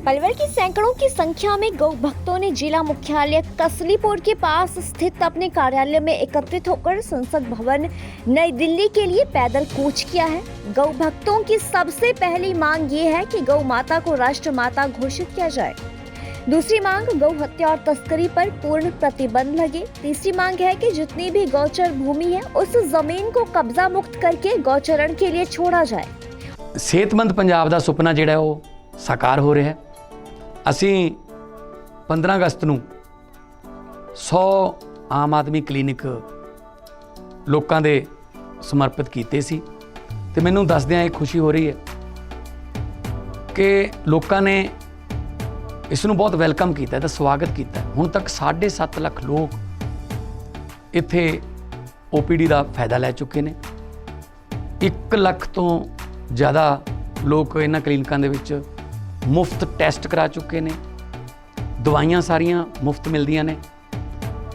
पलवल की सैकड़ों की संख्या में गौ भक्तों ने जिला मुख्यालय कसलीपुर के पास स्थित अपने कार्यालय में एकत्रित होकर संसद भवन नई दिल्ली के लिए पैदल कूच किया है। गौ भक्तों की सबसे पहली मांग ये है कि गौ माता को राष्ट्र माता घोषित किया जाए। दूसरी मांग गौ हत्या और तस्करी पर पूर्ण प्रतिबंध लगे। तीसरी मांग है कि जितनी भी गौचर भूमि है उस जमीन को कब्जा मुक्त करके गौचरण के लिए छोड़ा जाए। सेहतमंद पंजाब ਦਾ ਸੁਪਨਾ ਜਿਹੜਾ ਉਹ ਸਾਕਾਰ ਹੋ ਰਿਹਾ ਹੈ। ਅਸੀਂ 15 ਅਗਸਤ ਨੂੰ 100 ਆਮ ਆਦਮੀ ਕਲੀਨਿਕ ਲੋਕਾਂ ਦੇ ਸਮਰਪਿਤ ਕੀਤੇ ਸੀ ਤੇ ਮੈਨੂੰ ਦੱਸਦਿਆਂ ਇਹ ਖੁਸ਼ੀ ਹੋ ਰਹੀ ਹੈ ਕਿ ਲੋਕਾਂ ਨੇ ਇਸ ਨੂੰ ਬਹੁਤ ਵੈਲਕਮ ਕੀਤਾ ਤੇ ਸਵਾਗਤ ਕੀਤਾ। ਹੁਣ ਤੱਕ 7.5 ਲੱਖ ਲੋਕ ਇੱਥੇ OPD ਦਾ ਫਾਇਦਾ ਲੈ ਚੁੱਕੇ ਨੇ। 1 ਲੱਖ ਤੋਂ ज़्यादा लोग इन्हां क्लीनिकां दे विच मुफ्त टैसट करा चुके ने, दवाइयां सारियां मुफ्त मिलदियां ने।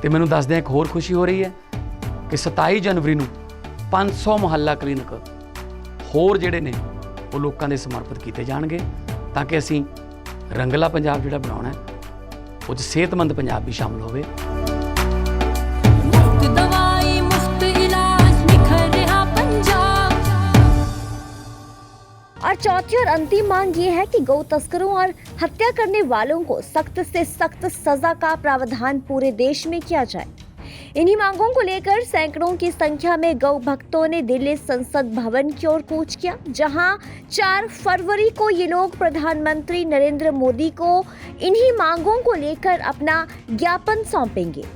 ते मैनूं दसदिआं एक होर खुशी हो रही है कि 27 जनवरी नूं 500 मुहल्ला क्लीनिक होर जिहड़े ने वो लोकां दे समर्पित कीते जाणगे ताकि असीं रंगला पंजाब जिहड़ा बनाउणा है उह 'च सेहतमंद पंजाब भी शामिल होवे। और चौथी और अंतिम मांग ये है कि गौ तस्करों और हत्या करने वालों को सख्त से सख्त सजा का प्रावधान पूरे देश में किया जाए। इन्हीं मांगों को लेकर सैकड़ों की संख्या में गौ भक्तों ने दिल्ली संसद भवन की ओर कूच किया, जहां 4 फरवरी को ये लोग प्रधानमंत्री नरेंद्र मोदी को इन्हीं मांगों को लेकर अपना ज्ञापन सौंपेंगे।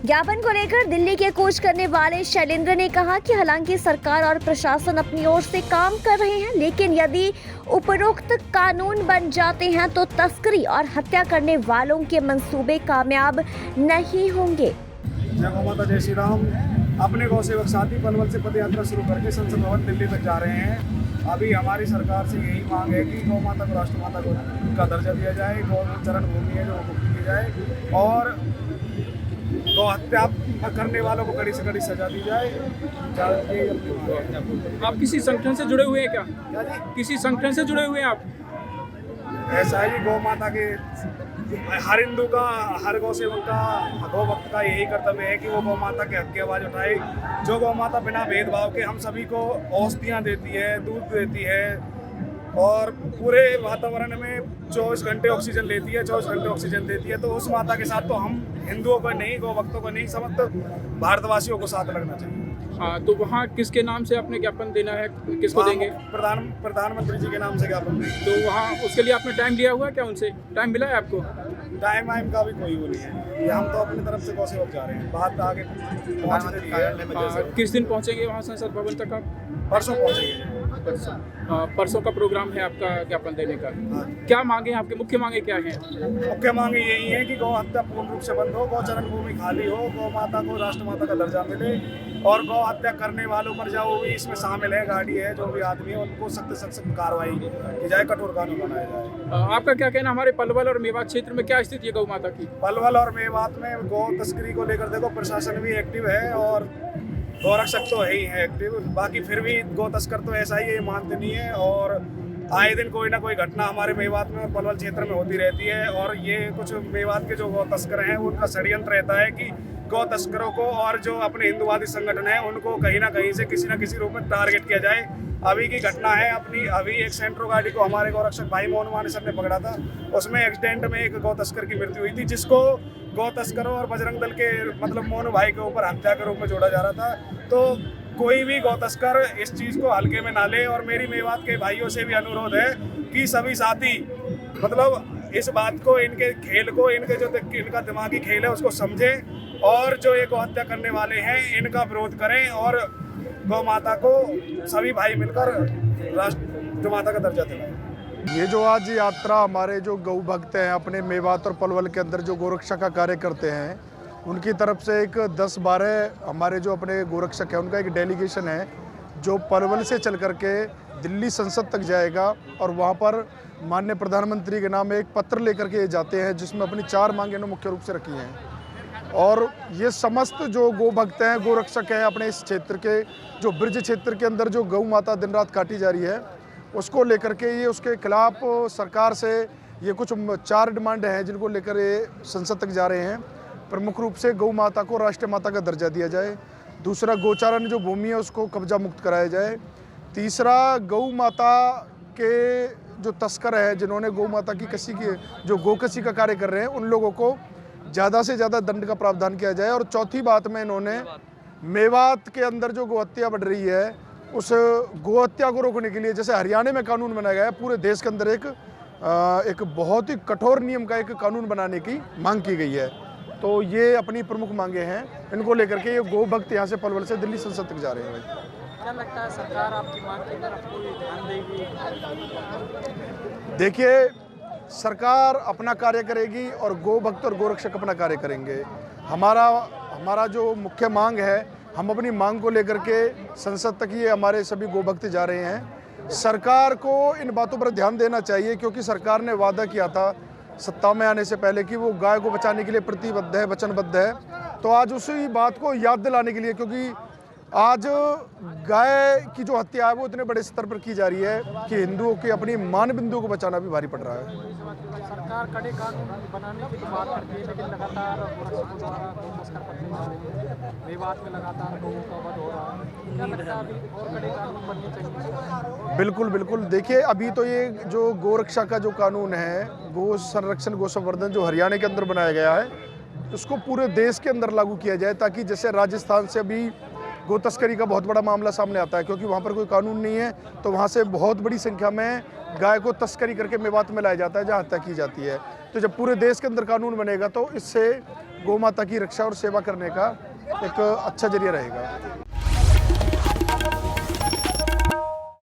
ज्ञापन को लेकर दिल्ली के कूच करने वाले शैलेंद्र ने कहा कि हालांकि सरकार और प्रशासन अपनी ओर से काम कर रहे हैं, लेकिन यदि उपरोक्त कानून बन जाते हैं तो तस्करी और हत्या करने वालों के मंसूबे कामयाब नहीं होंगे। जय गौ माता, जय श्री राम। अपने गौ सेवक साथी पलवल से पदयात्रा शुरू करके संसद भवन दिल्ली तक जा रहे हैं। अभी हमारी सरकार से यही मांग है कि गौ माता को राष्ट्र माता का दर्जा दिया जाए, गौ चरण भूमि है जो मुक्त की जाए और गौ हत्या करने वालों को कड़ी से कड़ी सजा दी जाए। आप किसी संगठन से जुड़े हुए हैं क्या? किसी संगठन से जुड़े हुए हैं आप? ऐसा ही गौ माता के हर हिंदू का, हर गौ सेवक का, गौ भक्त का यही कर्तव्य है कि वो गौ माता के हक की आवाज़ उठाए। जो गौ माता बिना भेदभाव के हम सभी को औषधियाँ देती है, दूध देती है और पूरे वातावरण में 24 घंटे ऑक्सीजन लेती है, 24 घंटे ऑक्सीजन देती है, तो उस माता के साथ तो हम हिंदुओं को नहीं, गौ भक्तों को नहीं, समस्त भारतवासियों को साथ लगना चाहिए। हाँ, तो वहाँ किसके नाम से आपने ज्ञापन देना है, किसको देंगे? प्रधानमंत्री जी के नाम से ज्ञापन देंगे। तो वहाँ उसके लिए आपने टाइम लिया हुआ क्या? उनसे टाइम मिला है आपको? टाइम वाइम का भी कोई वो नहीं है, ये हम तो अपनी तरफ से गौ सेवक जा रहे हैं। बात आगे पहुँचते किस दिन पहुँचेंगे वहाँ संसद भवन तक आप? परसों पहुँचेंगे। परसों का प्रोग्राम है आपका ज्ञापन देने का। क्या मांगे आपके, मुख्य मांगे क्या हैं? मुख्य मांगे यही है कि गौ हत्या पूर्ण रूप से बंद हो, गौ चरण भूमि खाली हो, गौ माता को राष्ट्र माता का दर्जा मिले और गौ हत्या करने वालों पर जो भी इसमें शामिल है, गाड़ी है, जो भी आदमी है, उनको सख्त से सख्त कार्रवाई की जाए, कठोर कानून बनाया जाए। आपका क्या कहना, हमारे पलवल और मेवात क्षेत्र में क्या स्थिति है गौ माता की? पलवल और मेवात में गौ तस्करी को लेकर देखो प्रशासन भी एक्टिव है और गौरक्षक तो है ही है एक्टिव, बाकी फिर भी गौ तस्कर तो ऐसा ही है, ये मानते नहीं है और आए दिन कोई ना कोई घटना हमारे मेवात में और पलवल क्षेत्र में होती रहती है। और ये कुछ मेवात के जो गौ तस्कर हैं उनका षड्यंत्र रहता है कि गौ तस्करों को और जो अपने हिंदुवादी संगठन है उनको कहीं ना कहीं से किसी ना किसी रूप में टारगेट किया जाए। अभी की घटना है अपनी, अभी एक सेंट्रो गाड़ी को हमारे गौरक्षक भाई मोहन माने सर ने पकड़ा था, उसमें एक्सीडेंट में एक गौ तस्कर की मृत्यु हुई थी, जिसको गौ तस्करों और बजरंग दल के मतलब मोहन भाई के ऊपर हत्या के रूप में जोड़ा जा रहा था। तो कोई भी गौ तस्कर इस चीज़ को हल्के में ना ले और मेरी मेवात के भाइयों से भी अनुरोध है कि सभी साथी मतलब इस बात को, इनके खेल को, इनके जो इनका दिमागी खेल है उसको समझें और जो ये गौ हत्या करने वाले हैं इनका विरोध करें और गौ माता को सभी भाई मिलकर राष्ट्र माता का दर्जा दिलाएं। ये जो आज यात्रा हमारे जो गौ भक्त हैं अपने मेवात और पलवल के अंदर जो गोरक्षा का कार्य करते हैं उनकी तरफ से एक 10-12 हमारे जो अपने गोरक्षक हैं उनका एक डेलीगेशन है जो पलवल से चल करके दिल्ली संसद तक जाएगा और वहाँ पर माननीय प्रधानमंत्री के नाम एक पत्र लेकर के जाते हैं जिसमें अपनी 4 मांगें मुख्य रूप से रखी हैं। और ये समस्त जो गौ भक्त हैं, गोरक्षक हैं अपने इस क्षेत्र के जो ब्रज क्षेत्र के अंदर जो गौ माता दिन रात काटी जा रही है उसको लेकर के ये उसके खिलाफ सरकार से ये कुछ 4 डिमांड हैं जिनको लेकर ये संसद तक जा रहे हैं। प्रमुख रूप से गौ माता को राष्ट्रीय माता का दर्जा दिया जाए, दूसरा गोचारण जो भूमि है उसको कब्जा मुक्त कराया जाए, तीसरा गौ माता के जो तस्कर हैं जिन्होंने गौ माता की कसी की जो गोकसी का कार्य कर रहे हैं उन लोगों को ज़्यादा से ज़्यादा दंड का प्रावधान किया जाए। और चौथी बात में इन्होंने मेवात के अंदर जो गोहत्या बढ़ रही है उस गोहत्या को रोकने के लिए, जैसे हरियाणा में कानून बनाया गया है, पूरे देश के अंदर एक बहुत ही कठोर नियम का एक कानून बनाने की मांग की गई है। तो ये अपनी प्रमुख मांगे हैं, इनको लेकर के ये गौ भक्त यहाँ से पलवल से दिल्ली संसद तक जा रहे हैं। भाई क्या लगता है सरकार आपकी मांग की तरफ कोई ध्यान देगी? देखिए, सरकार अपना कार्य करेगी और गौ भक्त और गोरक्षक अपना कार्य करेंगे। हमारा जो मुख्य मांग है, हम अपनी मांग को लेकर के संसद तक ये हमारे सभी गौ भक्त जा रहे हैं। सरकार को इन बातों पर ध्यान देना चाहिए क्योंकि सरकार ने वादा किया था सत्ता में आने से पहले कि वो गाय को बचाने के लिए प्रतिबद्ध है, वचनबद्ध है। तो आज उसी बात को याद दिलाने के लिए, क्योंकि आज गाय की जो हत्या है वो इतने बड़े स्तर पर की जा रही है कि हिंदुओं के अपनी मान बिंदुओं को बचाना भी भारी पड़ रहा है। सरकार कड़े कानून बनाने की तो बात करती है, लेकिन लगातार गोरक्षकों द्वारा गौ तस्कर पकड़े जा रहे हैं, मेवात में लगातार गौओं का वध हो रहा है। क्या लगता है अभी और कड़े कानून बनने चाहिए? बिल्कुल बिल्कुल। देखिए, अभी तो ये जो गोरक्षा का जो कानून है, गो संरक्षण गौ संवर्धन जो हरियाणा के अंदर बनाया गया है, उसको पूरे देश के अंदर लागू किया जाए, ताकि जैसे राजस्थान से अभी गो तस्करी का बहुत बड़ा मामला सामने आता है क्योंकि वहाँ पर कोई कानून नहीं है, तो वहाँ से बहुत बड़ी संख्या में गाय को तस्करी करके मेवात में लाया जाता है जहाँ हत्या की जाती है। तो जब पूरे देश के अंदर कानून बनेगा तो इससे गौ माता की रक्षा और सेवा करने का एक अच्छा जरिया रहेगा।